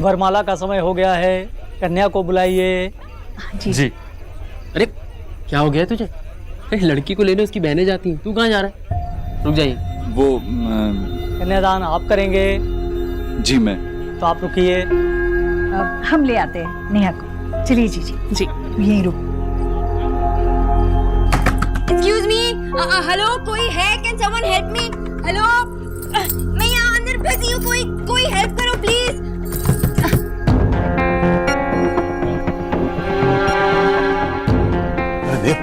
वरमाला का समय हो गया है, कन्या को बुलाइए। जी जी। अरे क्या हो गया तुझे? अरे लड़की को लेने उसकी बहनें जाती हैं, तू कहाँ जा रहा है? रुक जाइए। वो कन्यादान आप करेंगे? जी मैं। तो आप रुकिए। हम ले आते हैं नेहा को। चलिए जी जी जी यहीं रुक। एक्सक्यूज मी, हेलो कोई है? Can someone help me? Hello, मैं यहाँ अंदर फंसी हूँ, कोई हेल्प करो प्लीज। अरे देव,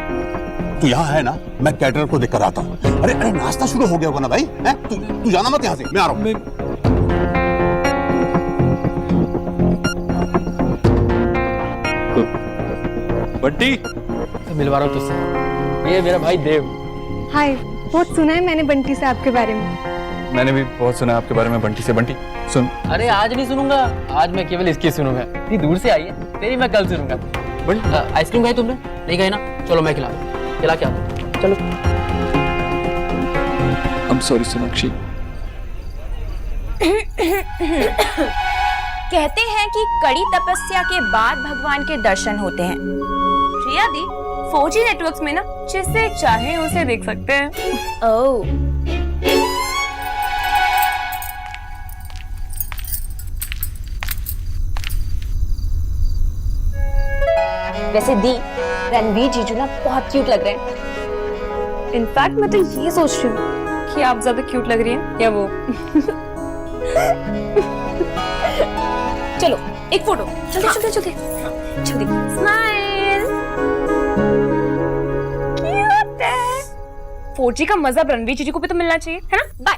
तू यहाँ है ना? मैं कैटरर को देख कर आता हूँ। अरे अरे नाश्ता शुरू हो गया होगा ना भाई? तू जाना मत यहाँ से, मैं आ रहा हूँ। बंटी, मिलवा रहा हूँ तुझसे। ये मेरा भाई देव। हाय, बहुत सुना है मैंने बंटी से आपके बारे में। मैंने भी बहुत सुना आपके बारे में बंटी से। बंटी सुन। अरे आज नहीं सुनूंगा, आज मैं केवल इसकी सुनूंगा। इतनी दूर से आई है, तेरी मैं कल सुनूंगा। बंटी आइसक्रीम खाई तुमने? नहीं खाई ना? चलो मैं खिला के आता हूँ। चलो। I am sorry Sonakshi. कहते हैं कि कड़ी तपस्या के बाद भगवान के दर्शन होते हैं। प्रिया दी, 4G नेटवर्क्स में ना जिसे चाहे उसे देख सकते हैं। ओह, वैसे दी, रणवीर जीजू ना बहुत क्यूट लग रहे हैं। इनफैक्ट मैं तो ये सोच रही हूँ कि आप ज्यादा क्यूट लग रही हैं या वो। चलो एक फोटो। जल्दी स्माइल। क्यूट है। 4G का मजा रणवीर जीजू को भी तो मिलना चाहिए, है ना? बाय।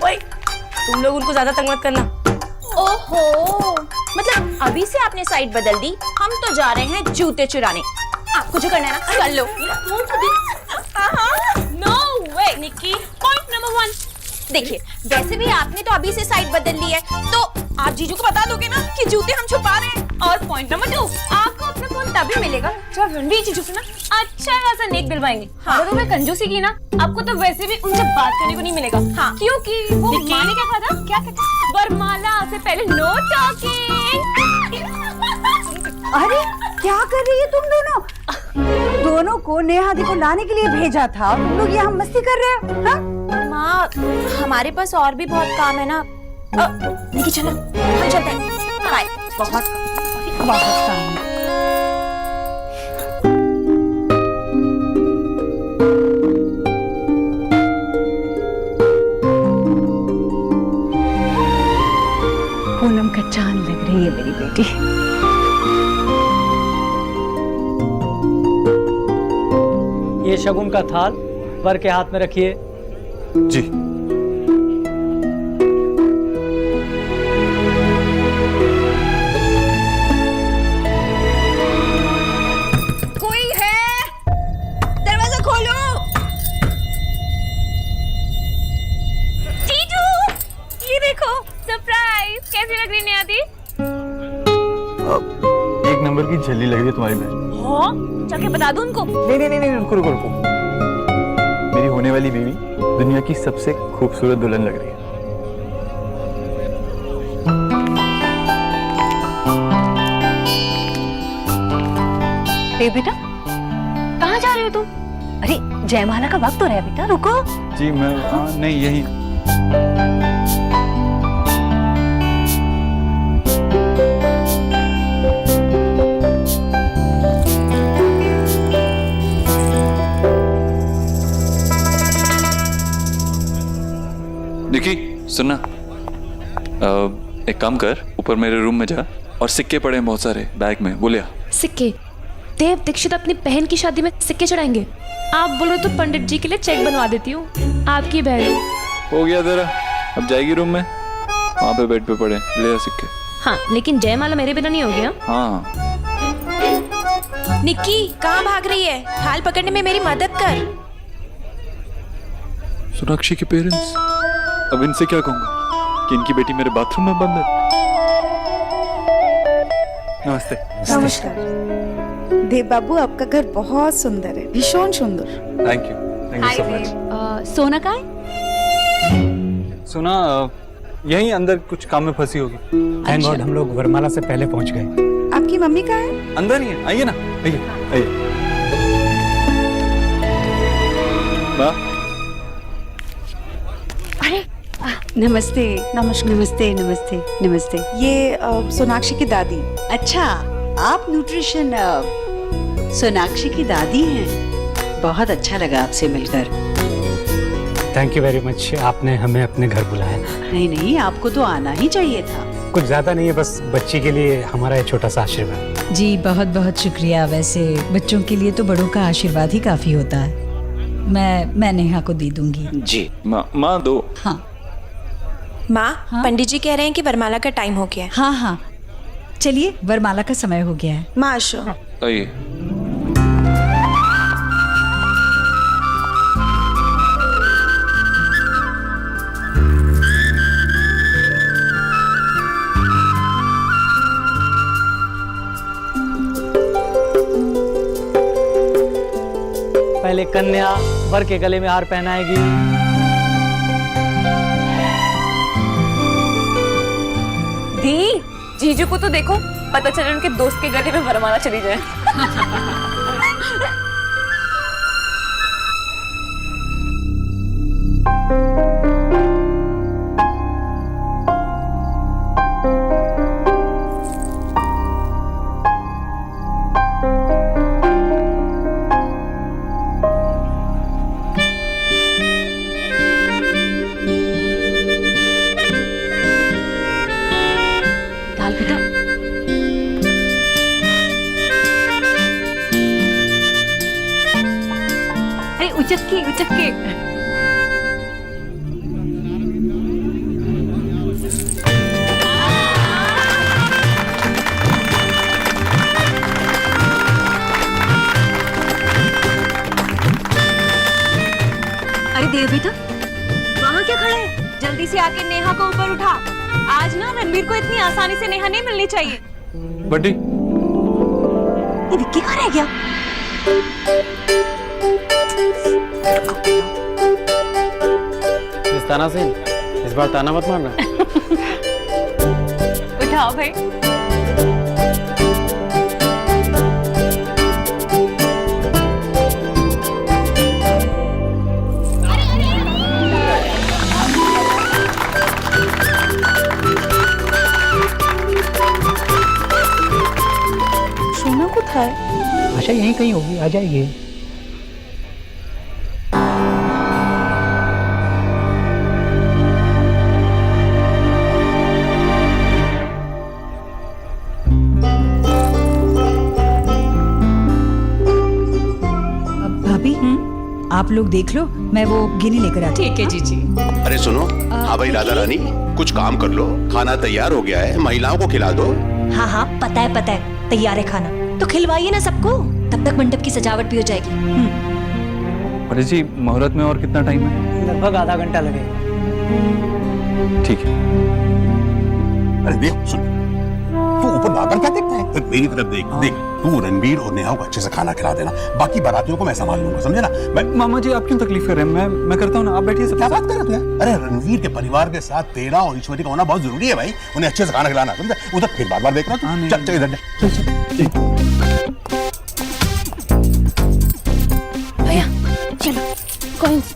ओए, तुम लोग उनको ज्यादा तंग मत करना। ओहो, मतलब अभी से आपने साइड बदल दी? हम तो जा रहे हैं जूते चुराने। आपको जो करना है ना कर लो। नो वे निक्की। पॉइंट नंबर 1, देखिए वैसे भी आपने तो अभी से साइड बदल ली है, तो आप जीजू को बता दोगे ना कि जूते हम छुपा रहे हैं। और पॉइंट नंबर 2, आपको अपना फोन तभी मिलेगा जब रणवीर जीजू से ना अच्छा खासा नेक दिलवाएंगे। हाँ। अगर मैं कंजूसी की ना, आपको तो वैसे भी उनसे बात करने को नहीं मिलेगा। हाँ। क्योंकि वो माने क्या कहा था? क्या कहते? वरमाला से पहले नो टॉकिंग। अरे क्या कर रही है तुम दोनों? दोनों को नेहा दी को लाने के लिए भेजा था, तुम लोग यहाँ मस्ती कर रहे हो? हाँ? माँ, हमारे पास और भी बहुत काम है ना। निकी चलो, हम चलते हैं। बाय। बहुत काम है। पूनम का चांद लग रही है मेरी बेटी। ये शगुन का थाल वर के हाथ में रखिए। जी। कोई है? दरवाजा खोलो। जीजू, ये देखो सरप्राइज। कैसी लग रही नेहा दी? एक नंबर की झल्ली लग रही है तुम्हारी बहन। हाँ, जाके बता दो उनको। नहीं, रुको। मेरी होने वाली बीवी दुनिया की सबसे खूबसूरत दुल्हन लग रही है। बेटा कहाँ जा रहे हो तुम? अरे जयमाला का वक्त हो रहा है बेटा, रुको। जी मैं नहीं यही। निकी सुनना, एक काम कर, ऊपर मेरे रूम में जा और सिक्के पड़े हैं बहुत सारे बैग में, वो ले आ। सिक्के? देव दीक्षित अपनी बहन की शादी में सिक्के चढ़ाएंगे? आप बोलो तो पंडित जी के लिए चेक बनवा देती हूँ। आपकी बहन हो गया तेरा, अब जाएगी रूम में, वहाँ पे बेड पे पड़े, ले आ सिक्के। हाँ, लेकिन जयमाला मेरे बिना नहीं हो गया। हाँ। निक्की कहाँ भाग रही है? थाल पकड़ने में मेरी मदद कर। सोनाक्षी के पेरेंट्स, अब इनसे क्या कहूँगा कि इनकी बेटी मेरे बाथरूम में बंद है। नमस्ते। नमस्कार। देव बाबू, आपका घर बहुत सुंदर है, भीषण सुंदर। Thank you so much. सोना का है? सोना यहीं अंदर कुछ काम में फंसी होगी। थैंक गॉड हम लोग वरमाला से पहले पहुंच गए। आपकी मम्मी कहाँ है? अंदर ही है, आइए ना, आइए आइए। वाह, नमस्ते नमस्ते नमस्ते नमस्ते नमस्ते। ये सोनाक्षी की दादी। अच्छा, आप न्यूट्रिशन सोनाक्षी की दादी हैं। बहुत अच्छा लगा आपसे मिलकर। थैंक यू वेरी मच, आपने हमें अपने घर बुलाया। नहीं नहीं, आपको तो आना ही चाहिए था। कुछ ज्यादा नहीं है, बस बच्ची के लिए हमारा ये छोटा सा आशीर्वाद। जी बहुत बहुत शुक्रिया। वैसे बच्चों के लिए तो बड़ों का आशीर्वाद ही काफी होता है। मैं नेहा को दे दूंगी। जी माँ दो। हाँ माँ, पंडित जी कह रहे हैं कि वरमाला का टाइम हो गया है। हाँ हाँ, चलिए वरमाला का समय हो गया है। माशो। आइए। पहले कन्या वर के गले में हार पहनाएगी। दी, जीजू को तो देखो, पता चले उनके दोस्त के गले में वरमाला चली जाए। दाल बेटा, अरे उचक के। अरे देव बेटा, वहाँ क्या खड़ा है? जल्दी से आके नेहा को ऊपर उठा। आज ना रणवीर को इतनी आसानी से नेहा नहीं मिलनी चाहिए। बड्डी, ये विक्की कहाँ रह गया? ताना सिंह, इस बार ताना मत मारना। उठाओ भाई। सोना कोথায়? आशा यहीं कहीं होगी, आ जाएगी। भाभी आप लोग देख लो, मैं वो गिनी लेकर आती हूँ। ठीक है जीजी। अरे सुनो, हाँ भाई राधा रानी, कुछ काम कर लो, खाना तैयार हो गया है, महिलाओं को खिला दो। हाँ हाँ पता है, तैयार है खाना, तो खिलवाइए ना सबको, तब तक मंडप की सजावट भी हो जाएगी। अरे जी, मुहूर्त में और कितना टाइम है? लगभग आधा घंटा लगेगा। ठीक है। अरे देख सुन, तू ऊपर भागकर क्या देखता है? मेरी तरफ देख। देख, तू रणवीर और नेहा को अच्छे से खाना खिला देना, बाकी बारातियों को मैं संभाल लूंगा, समझे ना? मैं मामा जी, आप क्यों तकलीफ कर रहे हैं? मैं करता हूँ ना, आप बैठिए। सब क्या बात कर रहे हो? अरे रणवीर के परिवार के साथ तेरा और ईश्वरी का होना बहुत जरूरी है भाई, उन्हें अच्छे से खाना खिलाना, समझे? उधर फिर बार देख रहा हूँ। चल इधर भैया चलो, कॉइन्स।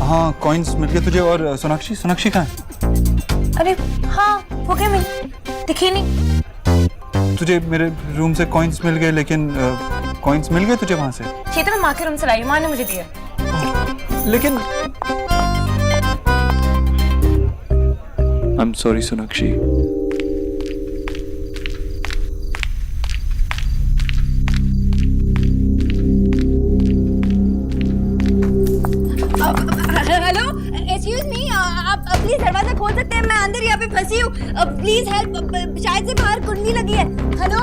हाँ, कॉइन्स मिल गए तुझे। और सोनाक्षी कहाँ है? अरे हाँ, वो क्या मिल दिखी नहीं। तुझे मेरे रूम से कॉइन्स मिल गए, लेकिन कॉइन्स मिल गए तुझे वहां से? ये तो मैं माँ के रूम से लाई, माँ ने मुझे दिया। लेकिन I am sorry Sonakshi. Hello, excuse me, आप प्लीज दरवाजा खोल सकते हैं? मैं अंदर यहाँ पे फंसी हूँ, प्लीज हेल्प। शायद से बाहर कुंडली लगी है। Hello.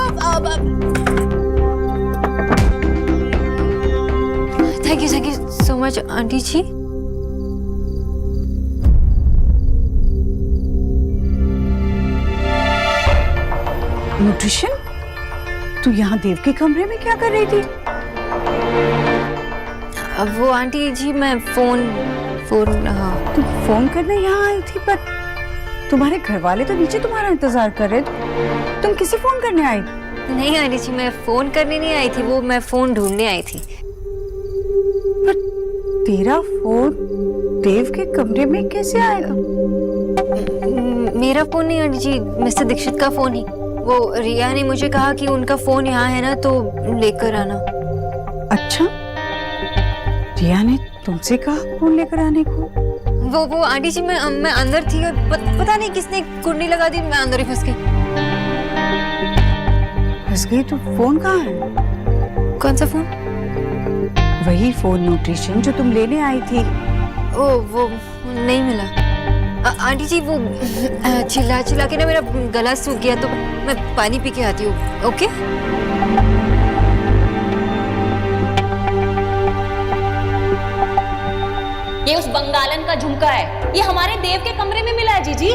Thank you so much aunty ji. Nutrition, तू यहाँ देव के कमरे में क्या कर रही थी? वो आंटी जी, मैं फोन तू फोन करने यहाँ आई थी, पर तुम्हारे घर वाले तो नीचे तुम्हारा इंतजार कर रहे थे, तुम किसे फोन करने आई? नहीं आनी जी, मैं फोन करने नहीं आई थी, वो मैं फोन ढूंढने आई थी। पर तेरा फोन देव के कमरे में कैसे आएगा? मेरा फोन नहीं आनी जी, मिस्टर दीक्षित का फोन ही। वो रिया ने मुझे कहा कि उनका फोन यहाँ है ना, तो लेकर आना। अच्छा, रिया ने तुमसे कहा फोन लेकर आने को? वो आंटी जी, मैं अंदर थी और पता नहीं किसने कुंडी लगा दी, मैं अंदर ही फंस गई। फंस गई तो फोन कहाँ है? कौन सा फोन? वही फोन न्यूट्रिशन जो तुम लेने आई थी। ओ, वो नहीं मिला। आंटी जी, वो चिल्ला चिल्ला के ना मेरा गला सूख गया, तो मैं पानी पी के आती हूँ। ओके? ये उस बंगालन का झुमका है, ये हमारे देव के कमरे में मिला है जीजी।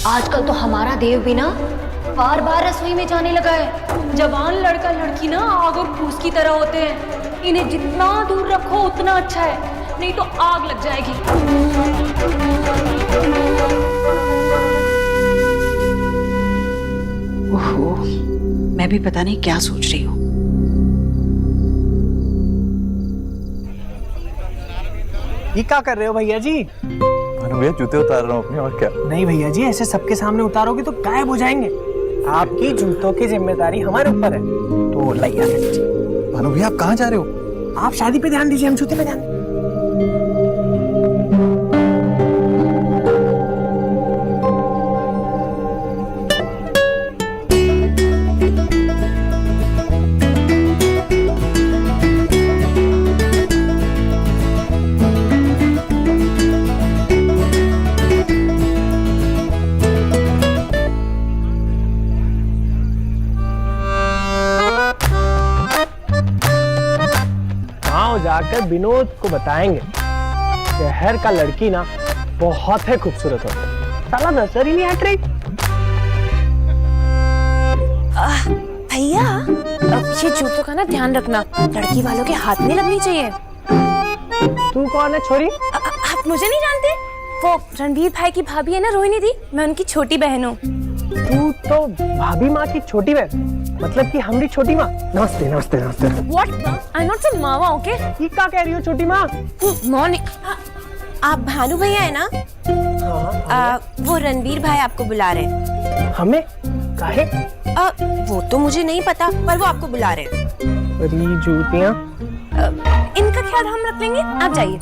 आजकल तो हमारा देव भी ना बार बार रसोई में जाने लगा है। जवान लड़का लड़की ना आग और फूस की तरह होते हैं, इन्हें जितना दूर रखो उतना अच्छा है, नहीं तो आग लग जाएगी। ओहो, मैं भी पता नहीं क्या सोच रही हूँ। ये क्या कर रहे हो भैया जी? भैया जूते उतार रहा हूँ अपने, और क्या। नहीं भैया जी, ऐसे सबके सामने उतारोगे तो गायब हो जाएंगे। आपकी जूतों की जिम्मेदारी हमारे ऊपर है, तो लाइए आगे लीजिए। भानु भैया आप कहाँ जा रहे हो? आप शादी पे ध्यान दीजिए, हम जूते पे ध्यान। जाकर विनोद को बताएंगे शहर का लड़की ना बहुत है खूबसूरत होती है, साला नजर ही नहीं हट रही। भैया, ये जूतों का ना ध्यान रखना, लड़की वालों के हाथ में लगनी चाहिए। तू कौन है छोरी? आप मुझे नहीं जानते? वो रणवीर भाई की भाभी है ना, रोहिणी दी, मैं उनकी छोटी बहन हूँ। तू तो भाभी माँ की छोटी बहन, मतलब कि हमारी छोटी माँ। नमस्ते नमस्ते नमस्ते। What? I'm not some मावा, okay? ये क्या कह रही हो छोटी माँ? मॉर्निंग। आप भानु भैया है ना? वो रणवीर भाई आपको बुला रहे हैं। हमें? काहे? वो तो मुझे नहीं पता, पर वो आपको बुला रहे हैं। बड़ी जूतियाँ। इनका ख्याल हम रख लेंगे, आप जाइए।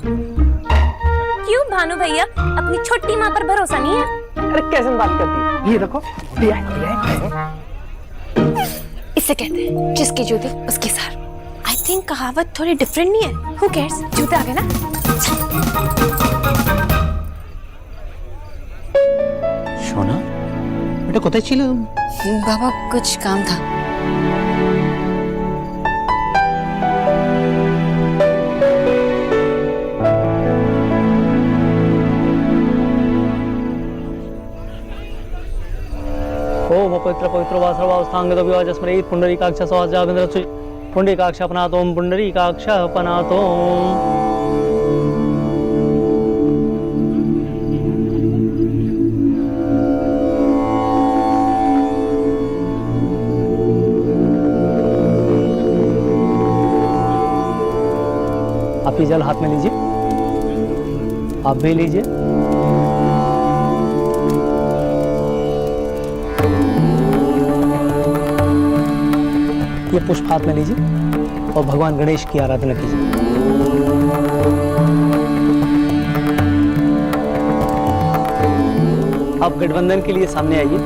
क्यों भानु भैया, अपनी छोटी माँ पर भरोसा नहीं है? अरे कैसे बात करती है? ये देखो, दिया है। इसे कहते हैं जिसके जूते उसके सार। आई थिंक कहावत थोड़ी डिफरेंट नहीं है। Who cares? जूते आ गए ना? शोना बेटा कोথায় ছিল? बाबा कुछ काम था। ओम पवित्र पवित्र वासरवास्थांग विवाजस्मरेत पुंडरीकाक्ष सवाजागंधर पुंडरीकाक्ष अपनातोम पुंडरीकाक्ष अपनातोम। आप ये जल हाथ में लीजिए, आप भी लीजिए। ये पुष्प हाथ में लीजिए और भगवान गणेश की आराधना कीजिए। आप गठबंधन के लिए सामने आइए।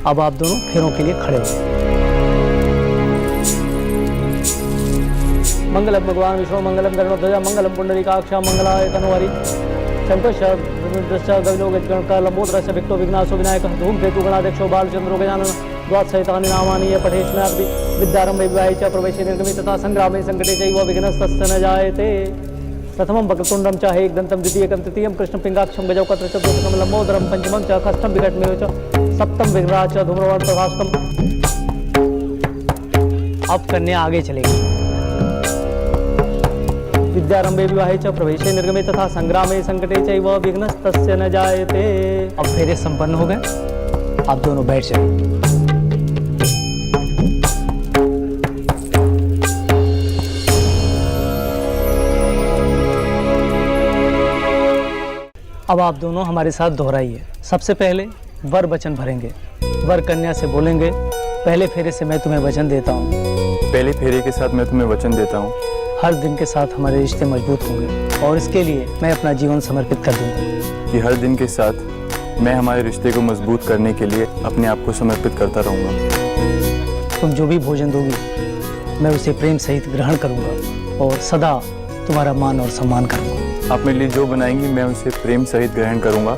अब आप दोनों फेरों के लिए खड़े हो। मंगलम भगवान विष्णु मंगलम गरुड़ध्वजा मंगलम पुंडरीकाक्ष मंगलाय तनोहरि शंकर गविलोक लंबोदरस्य विक्टो विघ्नासो विनायकः धूमकेतु गणाध्यक्षो बालचंद्रो गजानन द्वादशैतानि नामानि पठेष्णापि विद्यारंभे विवाहे च प्रवेशे निर्गमे तथा संग्रामे संकटे चैव विघ्नस्तस्य न जायते। प्रथमं वक्रतुंडं च एकदन्तं द्वितीयकं तृतीयं कृष्णपिंगाक्षं गजौकत्र चतुर्थं लंबोदरं पंचमं च षष्ठं विकटमेव च सप्तम विघ्नाच धूम्रवर्त तथाष्टम। अब कन्या आगे चलेगी। विद्यारंभे विवाहे च प्रवेशे निर्गमे तथा संग्रामे संकटे चैव विघ्नस्तस्य न जायते। अब फेरे संपन्न हो गए, आप दोनों बैठ जाइए। अब आप दोनों हमारे साथ दोहराइए। सबसे पहले वर वचन भरेंगे। वर कन्या से बोलेंगे, पहले फेरे से मैं तुम्हें वचन देता हूँ। पहले फेरे के साथ मैं तुम्हें वचन देता हूँ, हर दिन के साथ हमारे रिश्ते मजबूत होंगे और इसके लिए मैं अपना जीवन समर्पित कर दूंगा। कि हर दिन के साथ मैं हमारे रिश्ते को मजबूत करने के लिए अपने आप को समर्पित करता रहूँगा। तुम जो भी भोजन दोगी मैं उसे प्रेम सहित ग्रहण करूंगा और सदा तुम्हारा मान और सम्मान करूंगा। आप मेरे लिए जो बनाएंगी मैं उसे प्रेम सहित ग्रहण करूँगा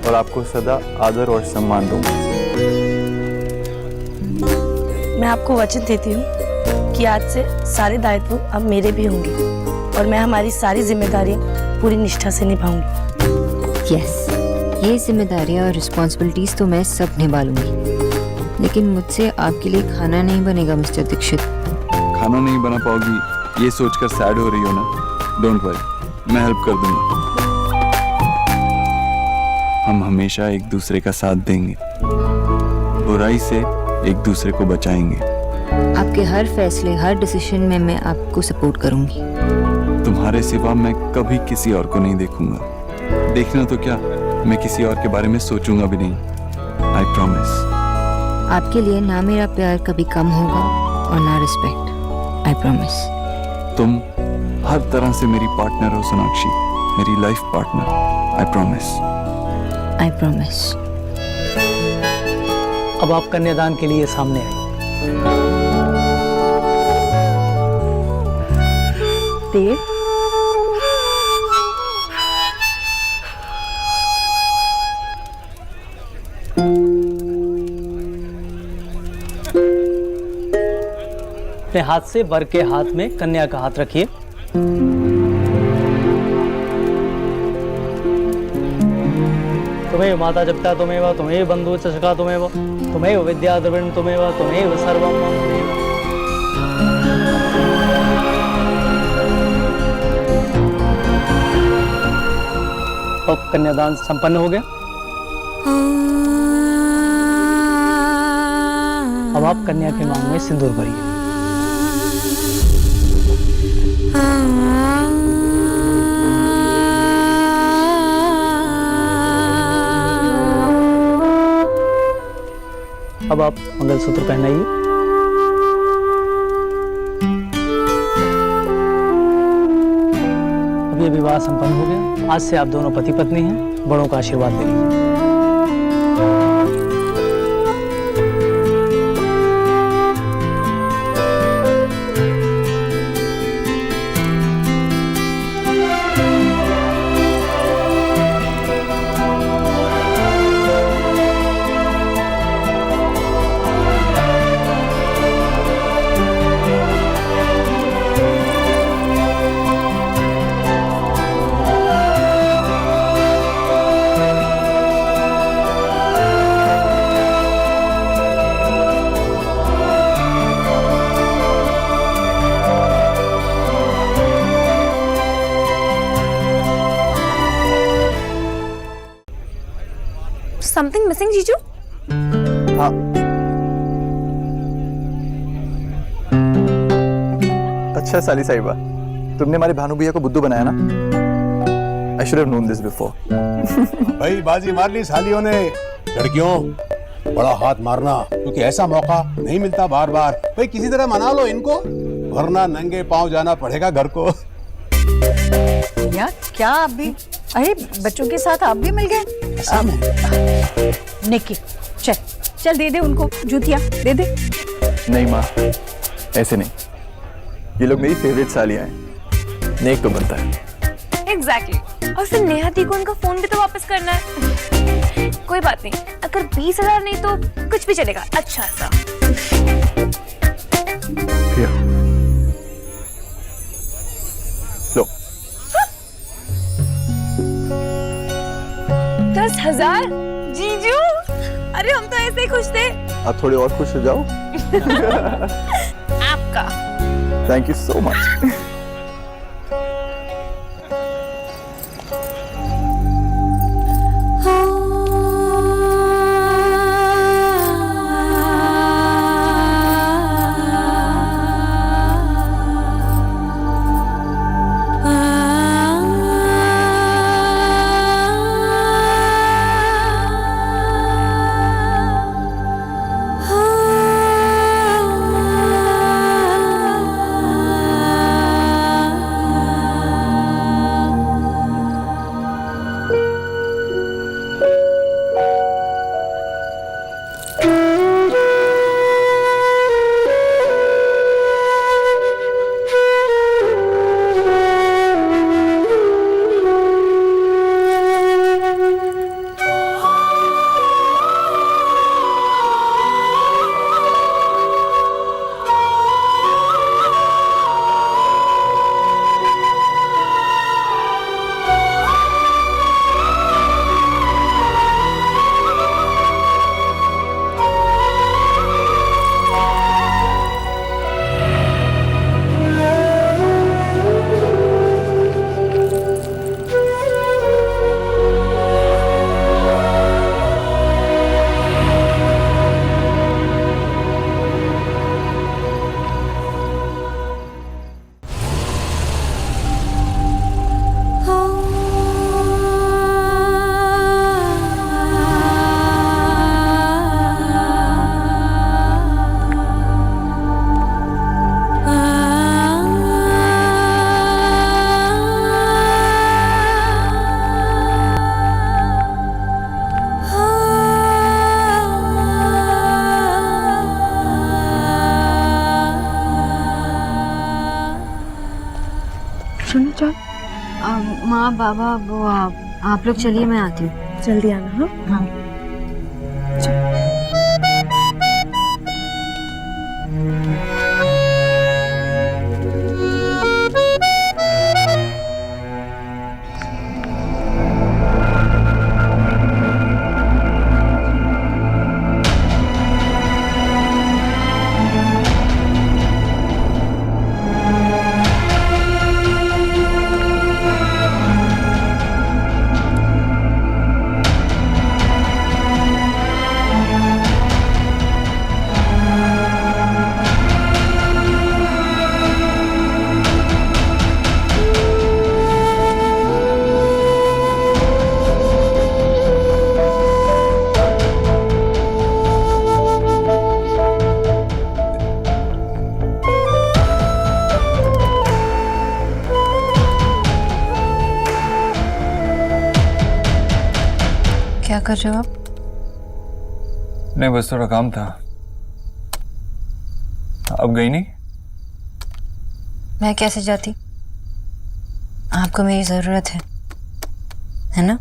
और आपको सदा आदर और सम्मान दूंगा। मैं आपको वचन देती हूँ कि आज से सारे दायित्व अब मेरे भी होंगे और मैं हमारी सारी जिम्मेदारियां पूरी निष्ठा से निभाऊंगी। यस, ये जिम्मेदारियां और रिस्पॉन्सिबिलिटीज तो मैं सब निभा लूंगी, लेकिन मुझसे आपके लिए खाना नहीं बनेगा मिस्टर दीक्षित। खाना नहीं बना पाओगी ये सोचकर सैड हो रही हो ना? डोंट वरी, मैं हेल्प कर दूंगा। हम हमेशा एक दूसरे का साथ देंगे, बुराई से एक दूसरे को बचाएंगे। आपके हर फैसले, हर डिसीजन में मैं आपको सपोर्ट करूंगी। तुम्हारे सिवा मैं कभी किसी और को नहीं देखूंगा। देखना तो क्या, मैं किसी और के बारे में सोचूंगा भी नहीं। I promise. आपके लिए ना मेरा प्यार कभी कम होगा और ना रिस्पेक्ट। I promise. तुम हर तरह से मेरी पार्टनर हो सोनाक्षी, मेरी life partner. I promise. I promise. अब आप कन्यादान के लिए सामने आइए। देव, अपने हाथ से वर के हाथ में कन्या का हाथ रखिए। तुम्हें माता जपिता तुम्हें, तुम्हें बंधु चषका तुम्हें विद्या द्रविण तुम्हें सर्वम मम। अब कन्यादान संपन्न हो गया। अब आप कन्या के मांग में सिंदूर भरिए। अब आप मंगलसूत्र पहनाइए। अब ये विवाह संपन्न हो गया। आज से आप दोनों पति पत्नी हैं। बड़ों का आशीर्वाद ले लीजिए। समथिंग मिसिंग जीजू? हाँ। अच्छा साली साहिबा, तुमने हमारे भानु भैया को बुद्धू बनाया ना? I should have known this before. भाई बाजी मार ली सालियों ने। लड़कियों, बड़ा हाथ मारना, क्योंकि ऐसा मौका नहीं मिलता बार बार। भाई किसी तरह मना लो इनको, वरना नंगे पांव जाना पड़ेगा घर को। यार क्या आप भी, अरे बच्चों के साथ आप भी मिल गए? निक्की चल चल दे दे उनको जूतियां, दे दे। नहीं माँ, ऐसे नहीं। ये लोग मेरी फेवरेट सालियां हैं। नेक तो बनता है। एग्जैक्टली। और फिर नेहा दी को उनका फोन भी तो वापस करना है। कोई बात नहीं, अगर 20,000 नहीं तो कुछ भी चलेगा। अच्छा सा लो। 10,000 जीजू, अरे हम तो ऐसे ही खुश थे। अब थोड़े और खुश हो जाओ। आपका थैंक यू सो मच। माँ बाबा वो आप लोग चलिए, मैं आती हूँ। जल्दी आना। हाँ क्या कर रहे हो आप? नहीं, बस थोड़ा काम था। अब गई नहीं? मैं कैसे जाती? आपको मेरी जरूरत है ना?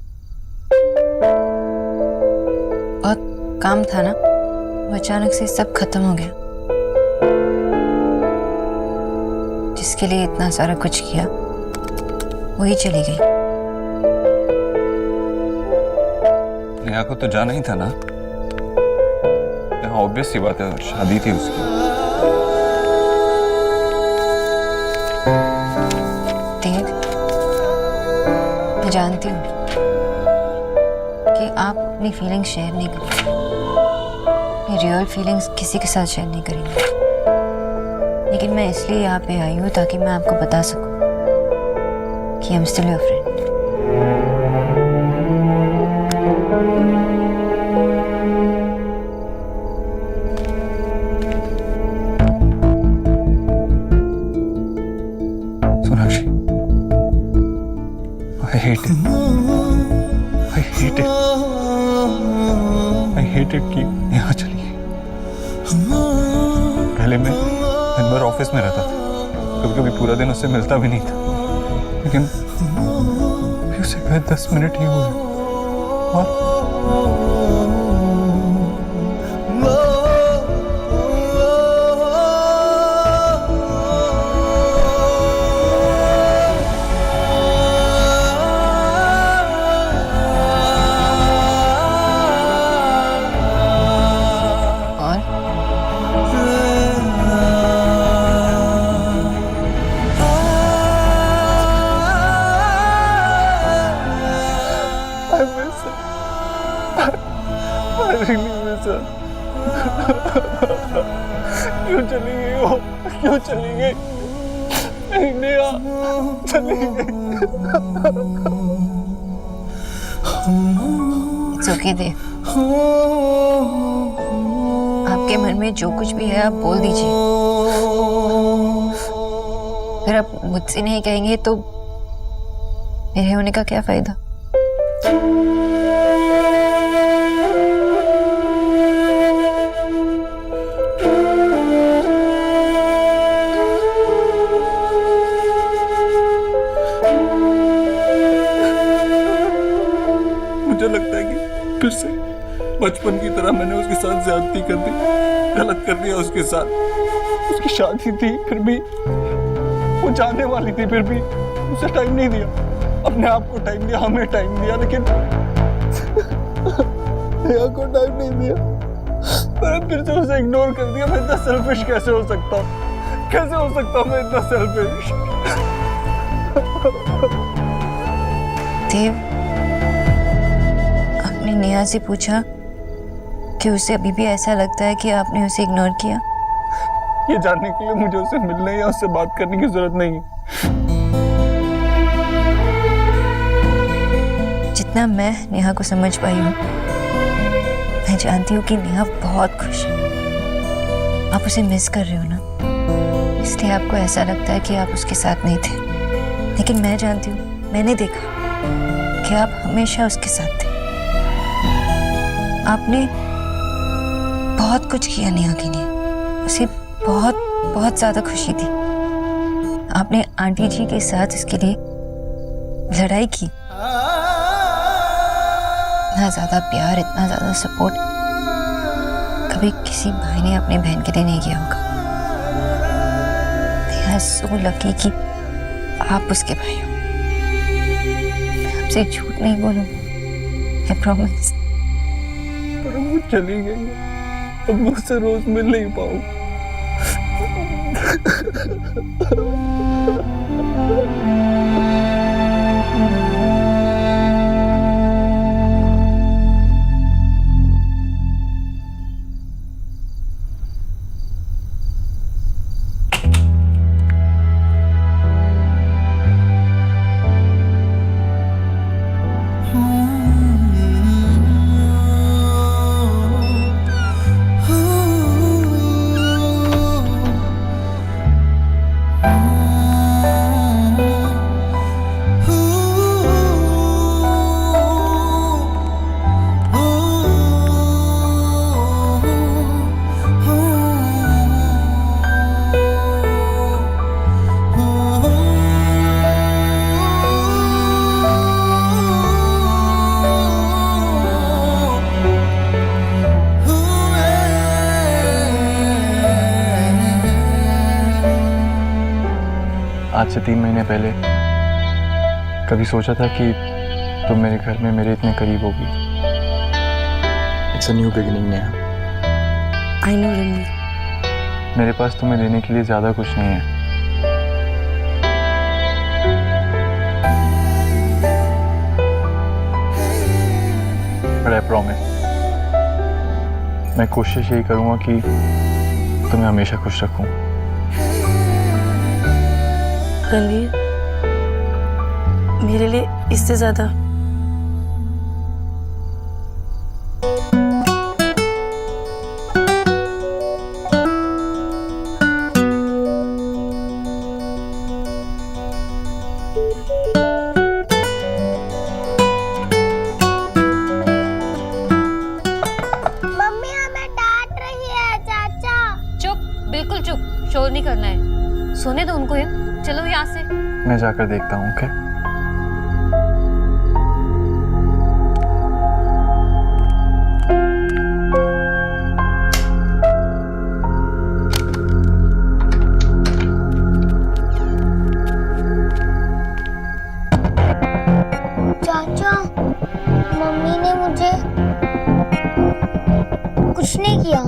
बहुत काम था ना, वो अचानक से सब खत्म हो गया। जिसके लिए इतना सारा कुछ किया वही चली गई। नेहा को तो जाना ही था ना। ऑब्वियस सी बात है, शादी थी उसकी। देव, मैं जानती हूँ कि आप अपनी फीलिंग्स शेयर नहीं करेंगे, अपनी रियल फीलिंग्स किसी के साथ शेयर नहीं करेंगे। लेकिन मैं इसलिए यहाँ पे आई हूँ ताकि मैं आपको बता सकूँ कि I am still your friend. I hate it. I hate it. I hate it कि यहाँ चली गई। पहले मैं दिन भर ऑफिस में रहता था, कभी-कभी पूरा दिन उससे मिलता भी नहीं था, लेकिन उसे गए 10 मिनट ही हुए और चली गई मेरे साथ? क्यों चली गई हो? क्यों चली गई? नेहा चली गई। It's okay देव, आपके मन में जो कुछ भी है आप बोल दीजिए। अगर आप मुझसे नहीं कहेंगे तो मेरे होने का क्या फायदा? मुझे लगता है कि फिर से बचपन की तरह मैंने उसके साथ ज्यादती कर दी, गलत कर दिया उसके साथ। उसकी शादी थी, फिर भी वो जाने वाली थी, फिर भी उसे टाइम नहीं दिया। अपने आप को टाइम दिया, हमें टाइम दिया, लेकिन नेहा को टाइम नहीं दिया। मैंने फिर से उसे इग्नोर कर दिया। मैं इतना सेल्फिश कैसे हो सकता हूँ? कैसे हो सकता हूँ मैं इतना सेल्फिश? देव, आपने नेहा से पूछा कि उसे अभी भी ऐसा लगता है कि आपने उसे इग्नोर किया? ये जानने के लिए मुझे उससे मिलने या उससे बात करने की जरूरत नहीं है। जितना मैं नेहा को समझ पाई हूँ, मैं जानती हूँ कि नेहा बहुत खुश है। आप उसे मिस कर रहे हो ना, इसलिए आपको ऐसा लगता है कि आप उसके साथ नहीं थे। लेकिन मैं जानती हूँ, मैंने देखा कि आप हमेशा उसके साथ थे। आपने बहुत कुछ किया नेहा के लिए, उसे बहुत बहुत ज्यादा खुशी थी। आपने आंटी जी के साथ इसके लिए लड़ाई की। इतना ज्यादा प्यार, इतना ज्यादा सपोर्ट कभी किसी भाई ने अपने बहन के लिए नहीं किया होगा। They are so lucky कि आप उसके भाई हो। मैं आपसे झूठ नहीं बोलूंगी, I promise। पर वो चली गई, अब मैं उससे रोज मिल नहीं पाऊँ। आज से 3 महीने पहले कभी सोचा था कि तुम मेरे घर में मेरे इतने करीब होगी। It's a new beginning Neha. I know Ranveer. मेरे पास तुम्हें देने के लिए ज्यादा कुछ नहीं है, बट आई प्रॉमिस मैं कोशिश यही करूंगा कि तुम्हें हमेशा खुश रखूं। रणवीर, मेरे लिए इससे ज्यादा मम्मी हमें डांट रही है। चाचा चुप, बिल्कुल चुप, शोर नहीं करना है। सोने दो उनको। चलो यहाँ से। मैं जाकर देखता हूँ। ओके चाचा, मम्मी ने मुझे कुछ नहीं किया।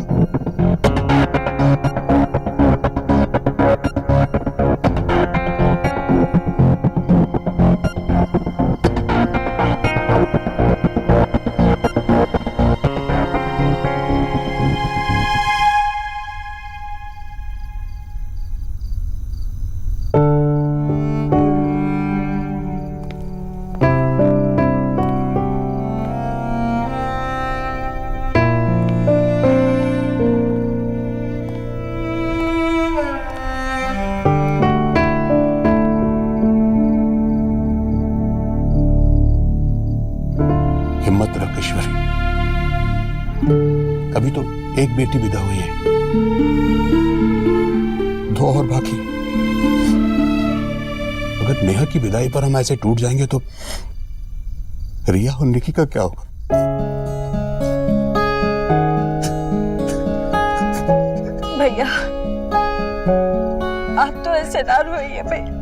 हिम्मत रख ईश्वरी, अभी तो एक बेटी विदा हुई है, 2 और बाकी। अगर नेहा की विदाई पर हम ऐसे टूट जाएंगे तो रिया और निकी का क्या होगा? भैया आप तो ऐसे ना रोइए भैया।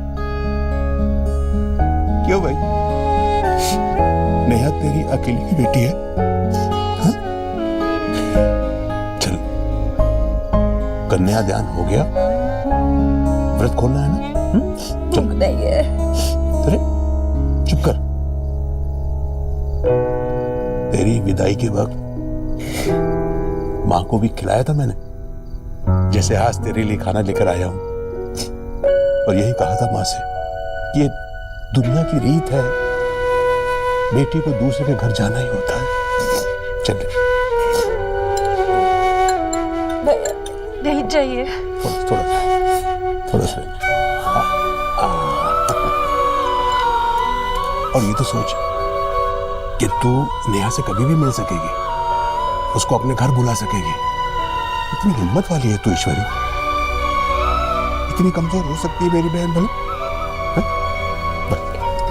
क्यों भाई? नेहा तेरी अकेली की बेटी है, हाँ? चल, कन्यादान हो गया, व्रत खोलना है ना? चल नहीं है। अरे चुप कर। तेरी विदाई के वक्त मां को भी खिलाया था मैंने, जैसे आज तेरे लिए खाना लेकर आया हूं, और यही कहा था मां से कि ये दुनिया की रीत है, बेटी को दूसरे के घर जाना ही होता है। चल नहीं चाहिए। थोड़ा सा। और ये तो सोच कि तू नेहा से कभी भी मिल सकेगी, उसको अपने घर बुला सकेगी। इतनी हिम्मत वाली है तू ईश्वरी, इतनी कमजोर हो सकती है मेरी बहन भले?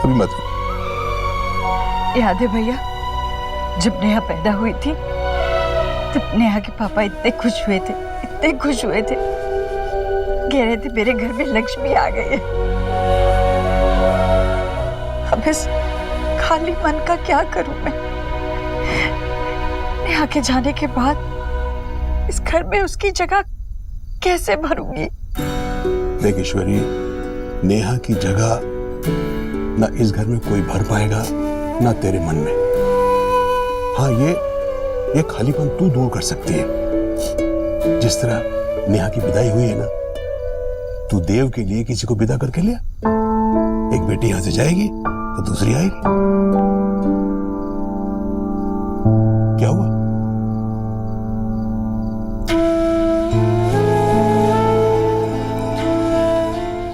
अभी मत। याद है भैया जब नेहा पैदा हुई थी तब नेहा के पापा इतने खुश हुए थे, इतने खुश हुए थे, कह रहे थे मेरे घर में लक्ष्मी आ गई है। अब इस खाली मन का क्या करूं मैं? नेहा के जाने के बाद इस घर में उसकी जगह कैसे भरूंगी? देख ईश्वरी, नेहा की जगह ना इस घर में कोई भर पाएगा ना तेरे मन में। हाँ, ये खालीपन तू दूर कर सकती है। जिस तरह नेहा की विदाई हुई है ना, तू देव के लिए किसी को विदा करके लिया। एक बेटी यहां से जाएगी तो दूसरी आएगी। क्या हुआ?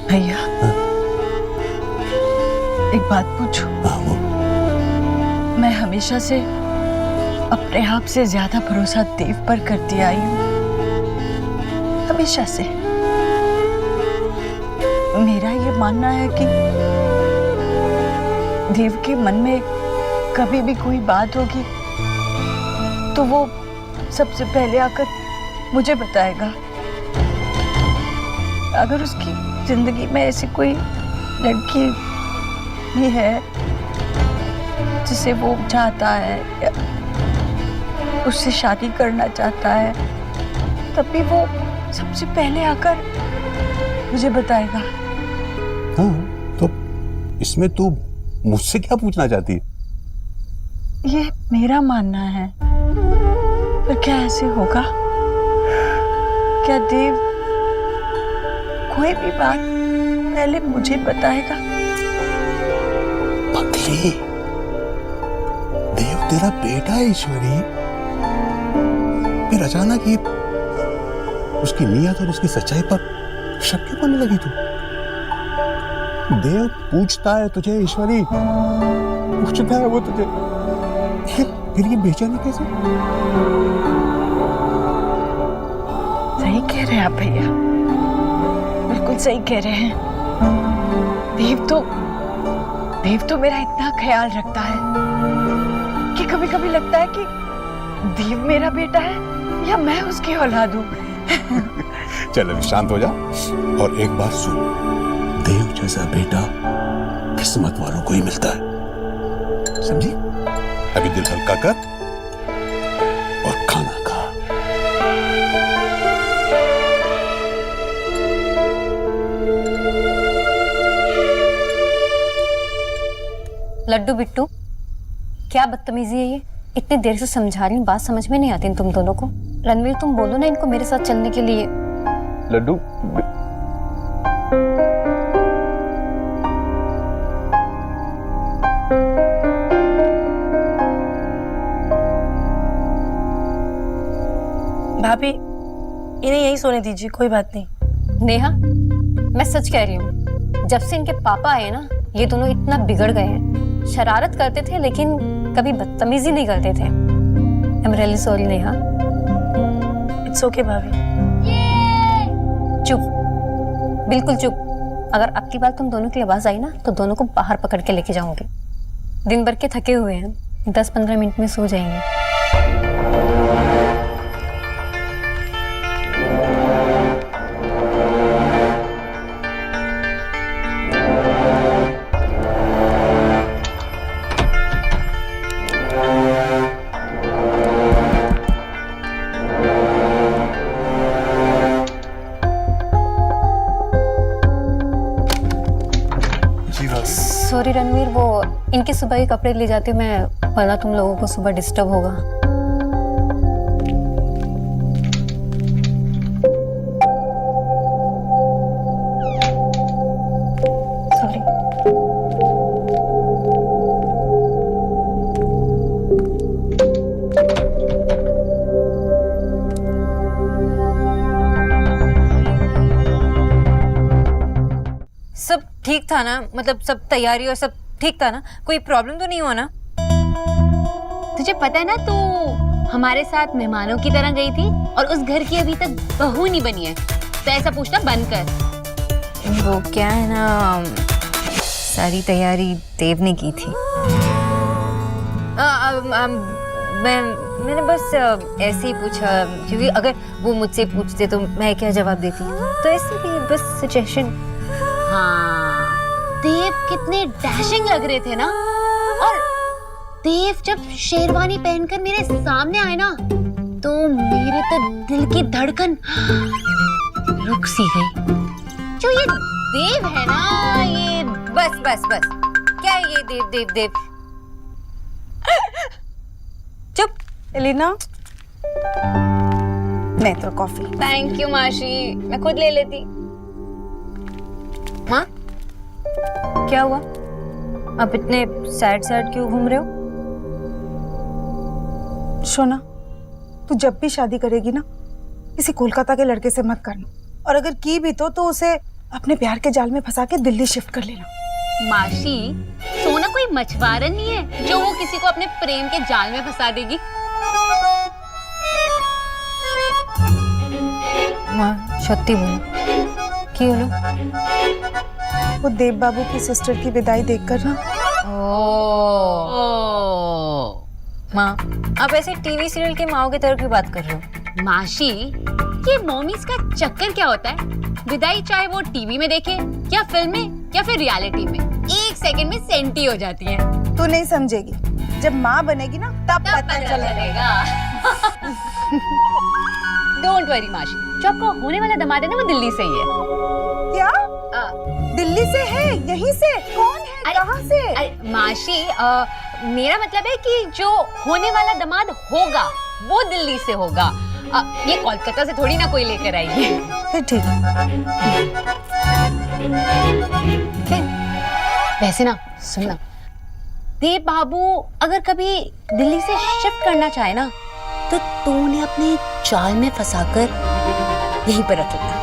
भैया एक बात पूछूं? मैं हमेशा से अपने आप से ज्यादा भरोसा देव पर करती आई हूँ, हमेशा से। मेरा ये मानना है कि देव के मन में कभी भी कोई बात होगी तो वो सबसे पहले आकर मुझे बताएगा। अगर उसकी जिंदगी में ऐसी कोई लड़की भी है जिसे वो चाहता है या उससे शादी करना चाहता है, तब भी वो सबसे पहले आकर मुझे बताएगा। हाँ, तो इसमें तू मुझसे क्या पूछना चाहती है? ये मेरा मानना है, पर क्या ऐसे होगा? क्या देव कोई भी बात पहले मुझे बताएगा? पगली, देव तेरा बेटा है ईश्वरी। फिर अचानक ये उसकी नीयत और उसकी सच्चाई पर शक क्यों करने लगी तू? देव पूछता है तुझे ईश्वरी, पूछता है वो तुझे। फिर ये बेचैनी कैसे? सही कह रहे हैं आप भैया, बिल्कुल सही कह रहे हैं। देव तो मेरा इतना ख्याल रखता है कि कभी कभी लगता है कि देव मेरा बेटा है या मैं उसकी औलाद हूँ। चल अभी शांत हो जा और एक बात सुन, देव जैसा बेटा किस्मत वालों को ही मिलता है, समझी? अभी दिल हल्का कर और खाना खा। लड्डू बिट्टू, क्या बदतमीजी है ये? इतनी देर से समझा रही हूँ, बात समझ में नहीं आती तुम दोनों को। रणवीर, तुम बोलो ना इनको मेरे साथ चलने के लिए। लड्डू, भाभी इन्हें यही सोने दीजिए, कोई बात नहीं। नेहा, मैं सच कह रही हूँ, जब से इनके पापा आए ना, ये दोनों इतना बिगड़ गए हैं। शरारत करते थे लेकिन कभी बदतमीजी नहीं करते थे। I am really sorry Neha. It's okay भाभी। चुप, बिल्कुल चुप। अगर अब की बार तुम दोनों की आवाज आई ना तो दोनों को बाहर पकड़ के लेके जाऊंगी। दिन भर के थके हुए हैं, 10-15 मिनट में सो जाएंगे। सॉरी रणवीर, वो इनके सुबह के कपड़े ले जाती हूँ मैं, वरना तुम लोगों को सुबह डिस्टर्ब होगा। सॉरी। सब ठीक था ना? मतलब सब तैयारी और सब ठीक था ना? कोई प्रॉब्लम तो नहीं हुआ ना? तुझे पता है ना, तू हमारे साथ मेहमानों की तरह गई थी और उस घर की अभी तक बहू नहीं बनी है, तो ऐसा पूछना बंद कर। वो क्या है ना, सारी तैयारी देव ने की थी। मैंने बस ऐसे ही पूछा, क्योंकि अगर वो मुझसे पूछते तो मैं क्या जवाब देती, तो ऐसे भी बस सजेशन। हाँ, देव कितने डैशिंग लग रहे थे ना। और देव जब शेरवानी पहनकर मेरे सामने आए ना, तो मेरे तो दिल की धड़कन रुक सी गई। जो ये देव है ना, ये बस बस बस, क्या है ये देव देव देव? चुप। एलिना, मैं तो कॉफी। थैंक यू माशी, मैं खुद ले लेती। माँ, क्या हुआ? आप इतने सैड सैड क्यों घूम रहे हो? शोना, तू जब भी शादी करेगी ना, किसी कोलकाता के लड़के से मत करना, और अगर की भी तो उसे अपने प्यार के जाल में फंसा के दिल्ली शिफ्ट कर लेना। माशी, सोना कोई मछुआरा नहीं है जो वो किसी को अपने प्रेम के जाल में फंसा देगी। माँ सत्य बोलो, क्यों बोलो? वो देव बाबू की सिस्टर की विदाई देखकर ना। माँ, आप ऐसे टीवी सीरियल के माओ की तरह की बात कर रहे हो? माशी, ये मॉमीज का चक्कर क्या होता है? विदाई चाहे वो टीवी में देखे या फिल्म में या फिर रियलिटी में, 1 सेकंड में सेंटी हो जाती है। तू नहीं समझेगी, जब माँ बनेगी ना तब पता चलेगा। डोंट वरी माशी, जो आपका होने वाला दामाद है ना, वो दिल्ली से ही है। क्या? दिल्ली से है? यहीं से? कौन है? कहाँ से? अरे माशी, मेरा मतलब है कि जो होने वाला दामाद होगा वो दिल्ली से होगा। ये कोलकाता से थोड़ी ना कोई लेकर आएगी। फिर ठीक है। वैसे ना सुनना, देव बाबू अगर कभी दिल्ली से शिफ्ट करना चाहे ना, तो तू उन्हें अपने जाल में फंसाकर यहीं पर रख लेना।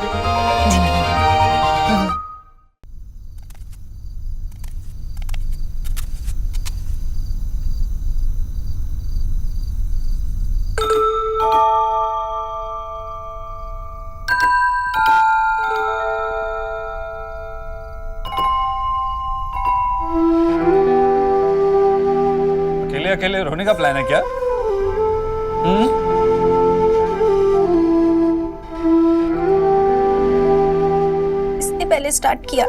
अकेले रोने का प्लान है क्या? इसने पहले स्टार्ट किया।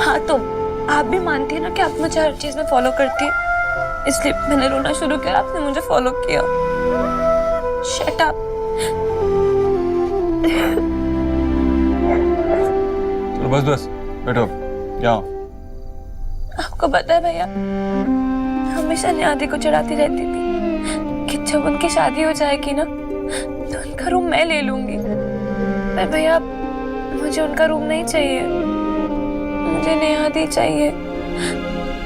हाँ, तो आप भी मानती है ना कि आप मुझे हर चीज में फॉलो करती है, इसलिए मैंने रोना शुरू किया, आपने मुझे फॉलो किया। Shut up. चलो बस बस बैठो, जाओ। आपको पता है भैया, हमेशा निहादी को चढ़ाती रहती थी कि जब उनकी शादी हो जाएगी ना तो उनका रूम मैं ले लूंगी। पर भैया, मुझे उनका रूम नहीं चाहिए, मुझे निहादी चाहिए।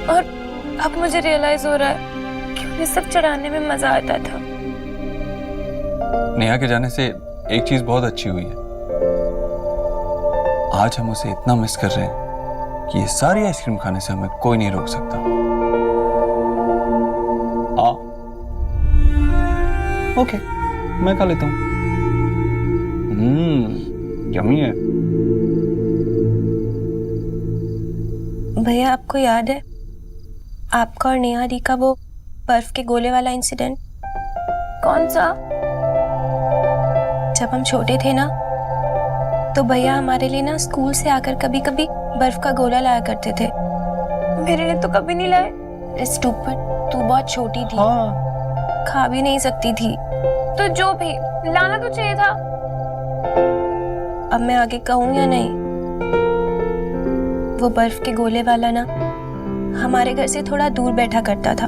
और अब मुझे रियलाइज हो रहा है कि उन्हें सब चढ़ाने में मजा आता था। नेहा के जाने से एक चीज बहुत अच्छी हुई है, आज हम उसे इतना मिस कर रहे हैं कि ये सारी आइसक्रीम खाने से हमें कोई नहीं रोक सकता। ओके, मैं खा लेता हूँ। यम्मी है। भैया आपको याद है आपका और नेहा दी का वो बर्फ के गोले वाला इंसिडेंट? कौन सा? जब हम छोटे थे ना तो भैया हमारे लिए ना स्कूल से आकर कभी कभी बर्फ का गोला लाया करते थे। मेरे लिए तो कभी नहीं लाए। स्टूपिड, तू बहुत छोटी थी। खा भी नहीं सकती थी। तो जो भी लाना तो चाहिए था। अब मैं आगे कहूँ या नहीं, वो बर्फ के गोले वाला ना हमारे घर से थोड़ा दूर बैठा करता था,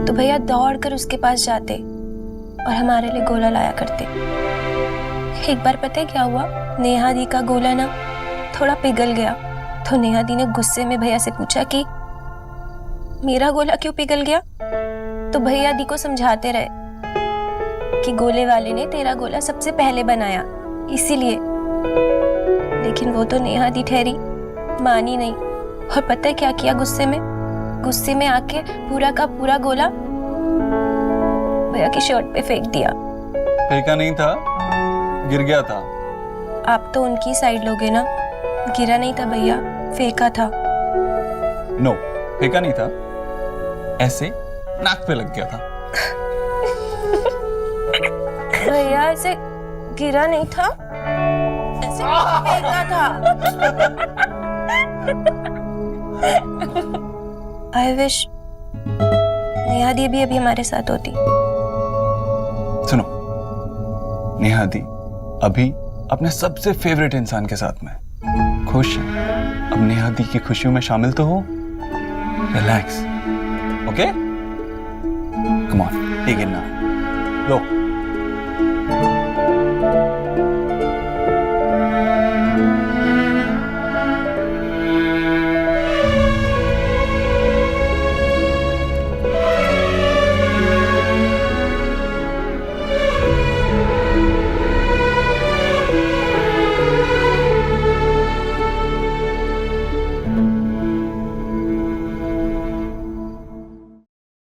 तो भैया दौड़कर उसके पास जाते और हमारे लिए गोला लाया करते। एक बार पता है क्या हुआ, नेहा दी का गोला ना थोड़ा पिघल गया, तो नेहा दी ने गुस्से में भैया से पूछा कि मेरा गोला क्यों पिघल गया? तो भैया दी को समझाते रहे कि गोले वाले ने तेरा गोला सबसे पहले बनाया, इसीलिए। लेकिन वो तो नेहा दी ठहरी, मानी नहीं, और पता है क्या किया? गुस्से में आके पूरा का पूरा गोला भैया की शर्ट पे फेंक दिया। फेंका नहीं था, गिर गया था। आप तो उनकी साइड लोगे ना, गिरा नहीं था भैया, फेंका था। नो, फेंका नहीं था, ऐसे नाक पे लग गया था। भैया ऐसे गिरा नहीं था, ऐसे फेंका था। आई विश नेहा दी भी अभी हमारे साथ होती। सुनो, नेहा दी अभी अपने सबसे फेवरेट इंसान के साथ में खुश है। अब नेहा दी की खुशियों में शामिल तो हो। Relax, okay? Come on, take it now. Low.